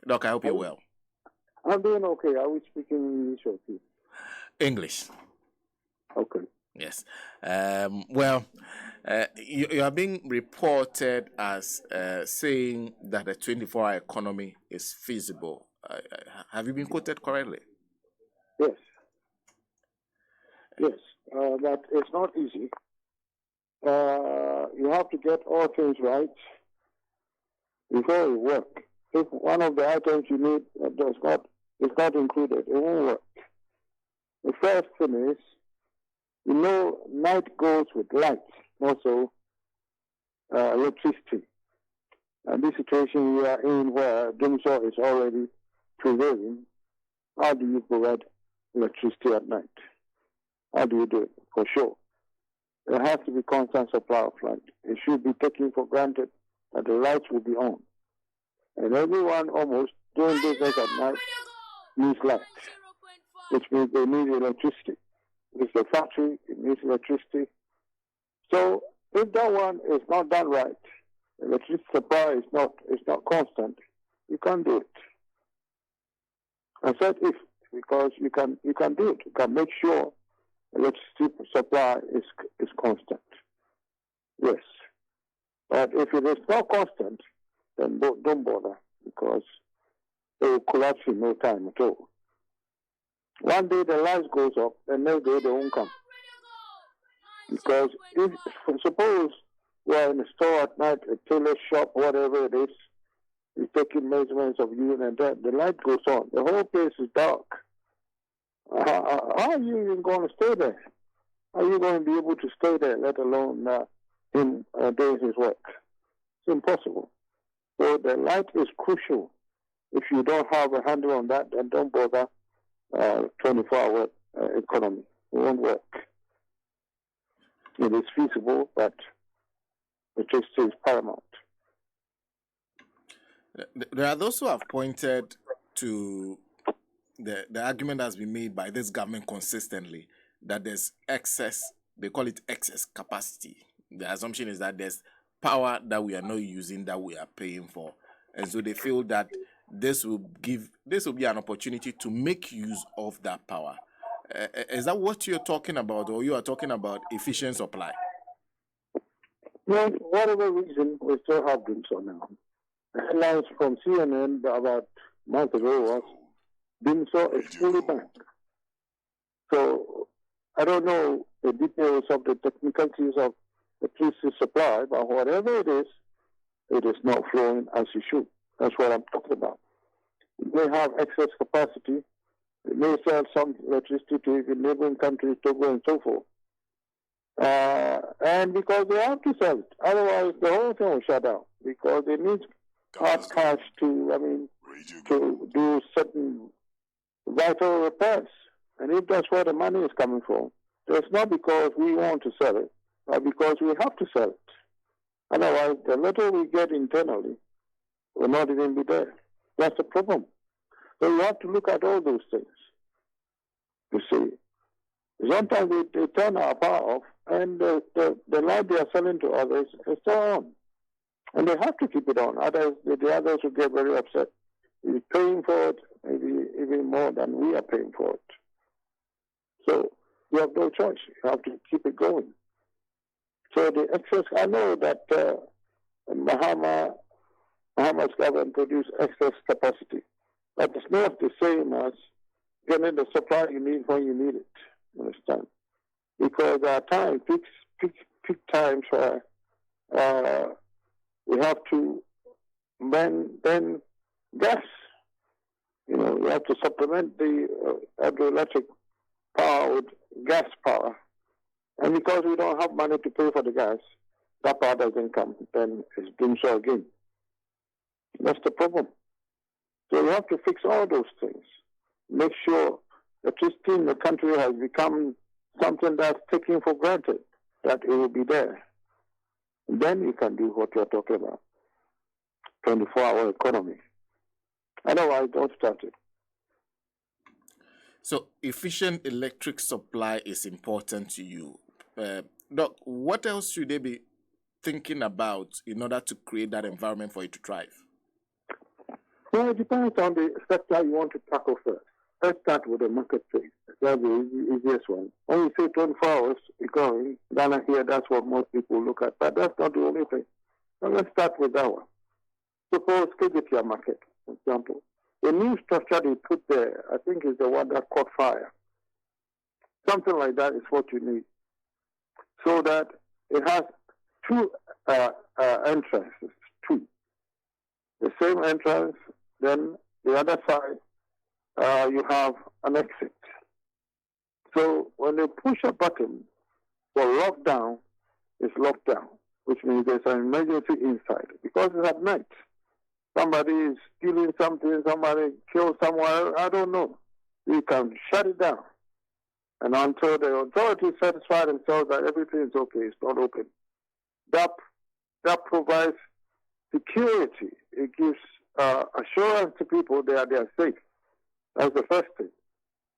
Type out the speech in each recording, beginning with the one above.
Doc, I hope you're well. I'm doing okay. Are we speaking English or please? English. Okay. Yes. You are being reported as saying that a 24-hour economy is feasible. Have you been quoted correctly? Yes. Yes. But it's not easy. You have to get all things right before it works. If one of the items you need is not included, it won't work. The first thing is, night goes with light, also electricity. And this situation we are in where doomsday is already prevailing, how do you provide electricity at night? How do you do it? For sure. There has to be constant supply of light. It should be taken for granted that the lights will be on. And everyone almost doing business at night needs light, which means they need electricity. It's a factory, it needs electricity. So if that one is not done right, electricity supply is not constant, you can't do it. I said if, because you can do it. You can make sure electricity supply is constant. Yes. But if it is not constant, then don't bother, because it will collapse in no time at all. One day the lights goes up, the next day they won't come. Because if suppose you are in a store at night, a tailor shop, whatever it is, you're taking measurements of you, and then the light goes on. The whole place is dark. How are you even going to stay there? How are you going to be able to stay there, let alone him doing his work? It's impossible. So the light is crucial. If you don't have a handle on that, then don't bother 24-hour economy. It won't work. It is feasible, but electricity is paramount. There are those who have pointed to the argument that has been made by this government consistently that there's excess, they call it excess capacity. The assumption is that there's power that we are not using that we are paying for. And so they feel that this will be an opportunity to make use of that power. Is that what you're talking about, or you are talking about efficient supply? Well, whatever reason, we still have them so now. The headlines from CNN about a month ago was DIMSO is fully back. So I don't know the details of the technicalities of electricity supply, but whatever it is not flowing as it should. That's what I'm talking about. It may have excess capacity. It may sell some electricity to the neighboring countries, Togo and so forth. And because they have to sell it. Otherwise, the whole thing will shut down, because they need hard cash to do certain vital repairs. And if that's where the money is coming from, it's not because we want to sell it, but because we have to sell it. Otherwise, the little we get internally will not even be there. That's the problem. So you have to look at all those things. You see, sometimes they turn our power off, and the light they are selling to others is still on. And they have to keep it on. The others will get very upset. You're paying for it, maybe even more than we are paying for it. So you have no choice. You have to keep it going. So the excess, I know that Mahama's government produced excess capacity, but it's not the same as getting the supply you need when you need it. You understand? Because there are times, peak times where we have to burn gas. You have to supplement the hydroelectric power with gas power. And because we don't have money to pay for the gas, that power doesn't come. Then it's doom so again. That's the problem. So you have to fix all those things. Make sure electricity in the country has become something that's taken for granted, that it will be there. And then you can do what you're talking about, 24-hour economy. Otherwise, don't start it. So efficient electric supply is important to you. Doc, what else should they be thinking about in order to create that environment for you to thrive? Well, it depends on the sector you want to tackle first. Let's start with the marketplace. That's the easiest one. When you say 24 hours going, Ghana here, that's what most people look at. But that's not the only thing. So let's start with that one. Suppose KGTR market, for example. The new structure they put there, I think, is the one that caught fire. Something like that is what you need. So that it has two entrances, two. The same entrance, then the other side, you have an exit. So when they push a button for lockdown, it's lockdown, which means there's an emergency inside because it's at night. Somebody is stealing something, somebody killed someone, I don't know. You can shut it down. And until the authorities satisfy themselves that everything is okay, it's not open. That provides security. It gives assurance to people that they are safe. That's the first thing.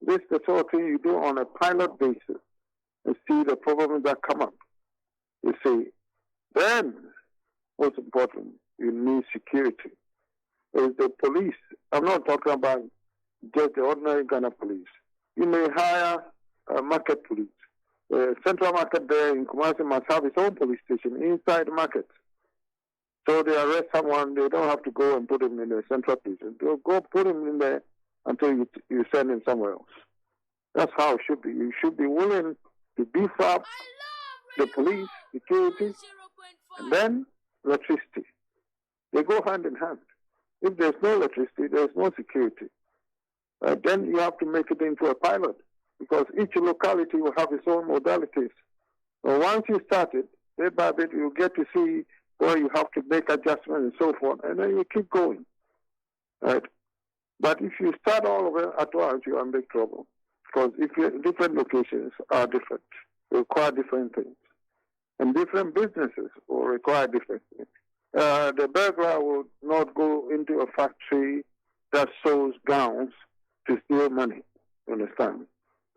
This is the sort of thing you do on a pilot basis and see the problems that come up. You see, then, most important, you need security. Is the police. I'm not talking about just the ordinary Ghana police. You may hire a market police. The central market there in Kumasi must have its own police station inside the market. So they arrest someone, they don't have to go and put him in the central prison. They'll go put him in there until you send him somewhere else. That's how it should be. You should be willing to beef up the police, security, and then electricity. They go hand in hand. If there's no electricity, there's no security. Then you have to make it into a pilot because each locality will have its own modalities. So once you start it, bit by bit, you get to see where you have to make adjustments and so forth, and then you keep going. Right? But if you start all of it at once, you're in big trouble. Because if different locations are different, require different things. And different businesses will require different things. The burglar will not go into a factory that sews gowns to steal money. You understand?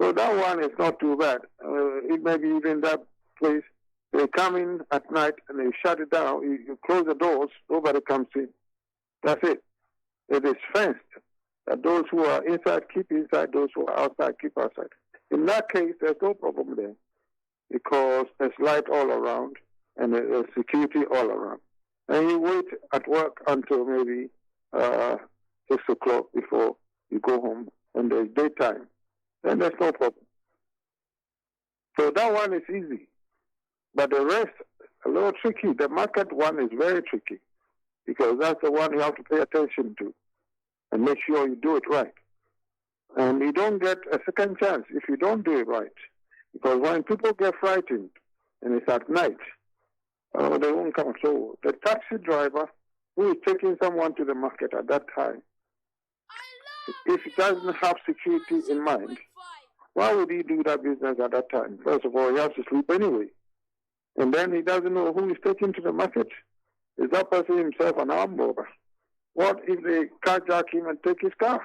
So that one is not too bad. It may be even that place. They come in at night and they shut it down. You close the doors, nobody comes in. That's it. It is fenced. That those who are inside keep inside, those who are outside keep outside. In that case, there's no problem there because there's light all around and there's security all around. And you wait at work until maybe 6 o'clock before you go home and there's daytime. Then there's no problem. So that one is easy. But the rest, a little tricky. The market one is very tricky because that's the one you have to pay attention to and make sure you do it right. And you don't get a second chance if you don't do it right. Because when people get frightened and it's at night, they won't come. So the taxi driver who is taking someone to the market at that time, if he doesn't have security in mind, why would he do that business at that time? First of all, he has to sleep anyway. And then he doesn't know who he's taking to the market. Is that person himself an armed robber? What if they carjack him and take his car?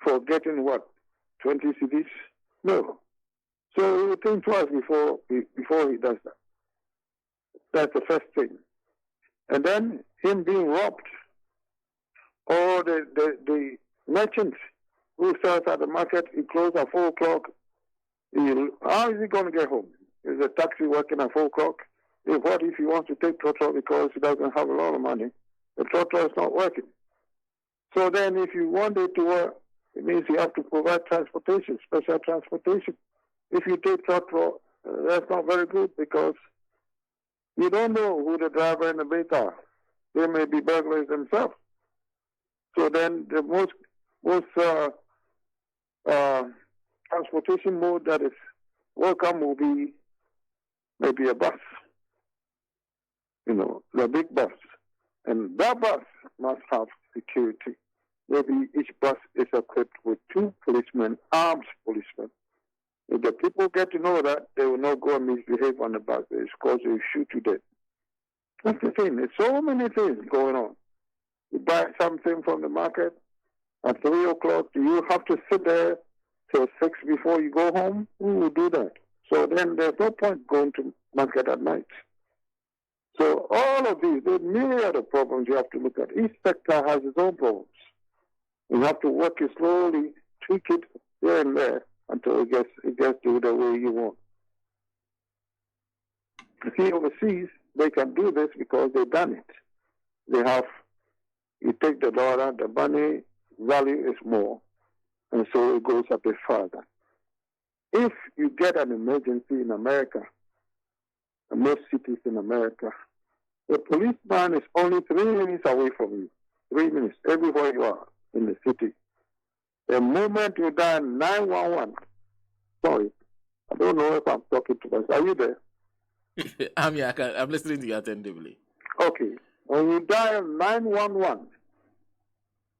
For getting what? 20 CDs? No. So he will think twice before he does that. That's the first thing. And then him being robbed, or the merchant who sells at the market, he closes at 4 o'clock. How is he going to get home? Is a taxi working at 4 o'clock? What if he wants to take trotro because he doesn't have a lot of money? The trotro is not working. So then if you want it to work, it means you have to provide transportation, special transportation. If you take trotro, that's not very good because you don't know who the driver and the mate are. They may be burglars themselves. So then the most transportation mode that is welcome will be maybe a bus. The big bus. And that bus must have security. Maybe each bus is equipped with 2 policemen, armed policemen. If the people get to know that, they will not go and misbehave on the bus. It's because they shoot you dead. That's the thing. There's so many things going on. You buy something from the market at 3 o'clock. Do you have to sit there till 6 before you go home? Who will do that? So then there's no point going to market at night. So all of these, there are myriad of problems you have to look at. Each sector has its own problems. You have to work it slowly, tweak it here and there until it gets to the way you want. You see, overseas, they can do this because they've done it. You take the dollar, the money value is more, and so it goes a bit further. If you get an emergency in America, in most cities in America, the policeman is only 3 minutes away from you. 3 minutes, everywhere you are in the city. The moment you dial 911, sorry, I don't know if I'm talking to myself. Are you there? I'm here. I'm listening to you attentively. Okay. When you dial 911,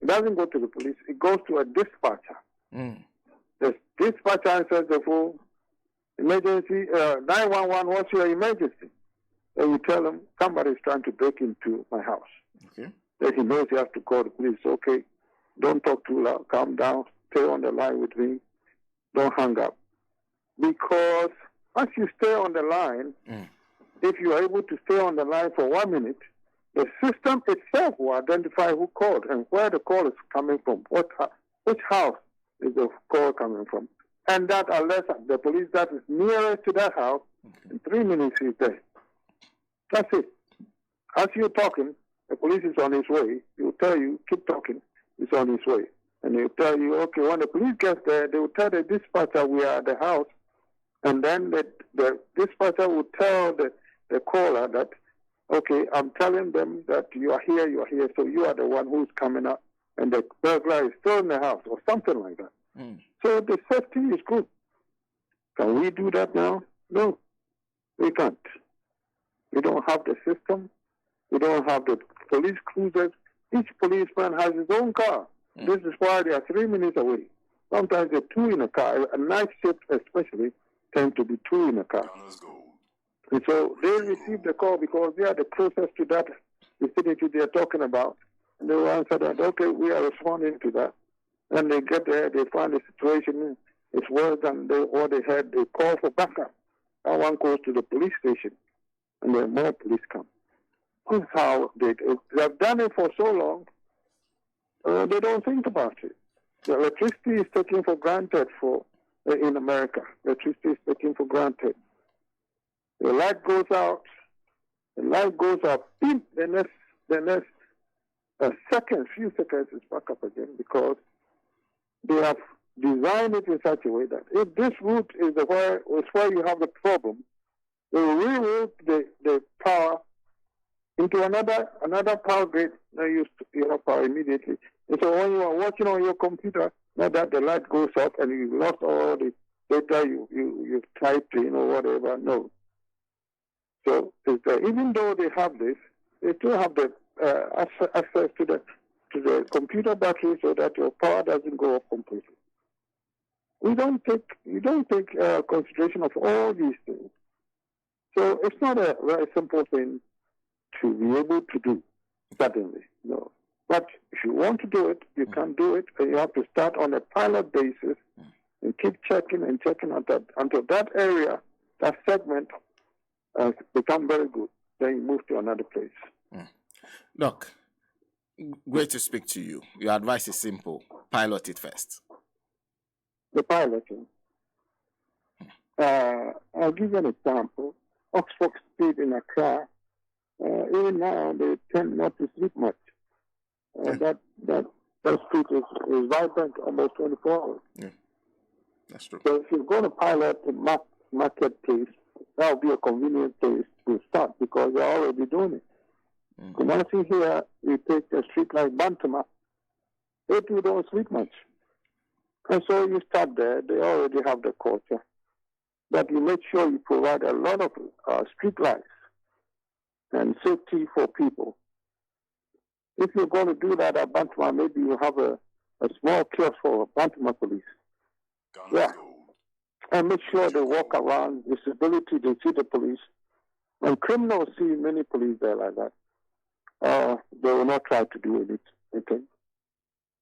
it doesn't go to the police. It goes to a dispatcher. The dispatcher answers the phone. Emergency, 911, what's your emergency? And you tell him, somebody's trying to break into my house. Okay. Then he knows you have to call the police. Okay, don't talk too loud. Calm down. Stay on the line with me. Don't hang up. Because once you stay on the line, if you are able to stay on the line for 1 minute, the system itself will identify who called and where the call is coming from. Which house is the call coming from? And that alerts the police that is nearest to that house. In 3 minutes, he's there. That's it. As you're talking, the police is on his way. He will tell you, keep talking, he's on his way. And they'll tell you, okay, when the police gets there, they will tell the dispatcher we are at the house. And then the dispatcher will tell the caller that, okay, I'm telling them that you are here, so you are the one who's coming up. And the burglar is still in the house or something like that. So the safety is good. Can we do that now? No, we can't. We don't have the system. We don't have the police cruisers. Each policeman has his own car. This is why they are 3 minutes away. Sometimes they're 2 in a car. A night shift especially tend to be 2 in a car. And so they receive the call because they are the closest to that vicinity they are talking about. And they will answer that, okay, we are responding to that. When they get there, they find the situation is worse than what they had. They call for backup. That one goes to the police station, and then more police come. That's how they've done it for so long, they don't think about it. The electricity is taken for granted in America. Electricity is taken for granted. The light goes out, beep, the next few seconds is back up again because they have designed it in such a way that if this route is where you have the problem, they will reroute the power into another power grid that you have power immediately. And so when you are watching on your computer, not that the light goes off and you lost all the data you typed in or whatever. No. So even though they have this, they still have the access to the computer battery so that your power doesn't go off completely. You don't take consideration of all these things. So it's not a very simple thing to be able to do suddenly. No. But if you want to do it, you can do it, and you have to start on a pilot basis and keep checking until that area, that segment, become very good. Then you move to another place. Look, great to speak to you. Your advice is simple. Pilot it first. The piloting. I'll give you an example. Oxford Street in Accra, even now they tend not to sleep much. That street is vibrant almost 24 hours. Yeah, that's true. So if you're going to pilot a marketplace, that will be a convenient place to start because they're already doing it. Kumasi here, you take a street like Bantama, they too don't sleep much. And so you start there, they already have the culture. But you make sure you provide a lot of street lights and safety for people. If you're going to do that at Bantama, maybe you have a small kiosk for Bantama police. Yeah. And make sure they walk around, visibility, they see the police. When criminals see many police there like that, they will not try to do anything.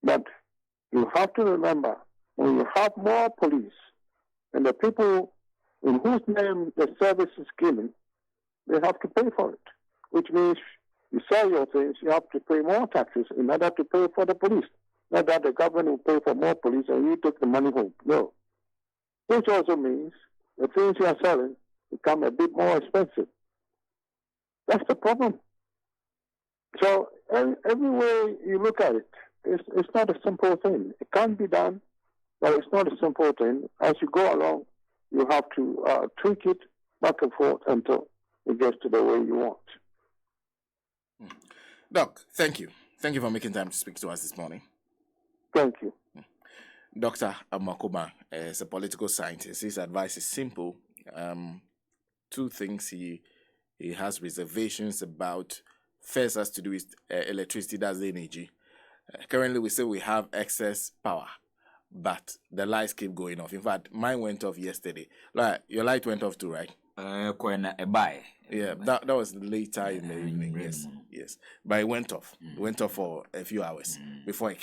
But you have to remember, when you have more police, and the people in whose name the service is given, they have to pay for it. which means you sell your things, you have to pay more taxes in order to pay for the police. Not that the government will pay for more police and you take the money home. No. Which also means the things you are selling become a bit more expensive. That's the problem. So every way you look at it, it's not a simple thing. It can be done, but it's not a simple thing. As you go along, you have to tweak it back and forth until it gets to the way you want. Doc, thank you. Thank you for making time to speak to us this morning. Thank you. Dr. Amoako Baah is a political scientist. His advice is simple. Two things he has reservations about. First has to do with electricity, that's the energy. Currently, we say we have excess power, but the lights keep going off. In fact, mine went off yesterday. Like, your light went off too, right? Yeah, that was later in the evening. Yes. But it went off. It went off for a few hours before it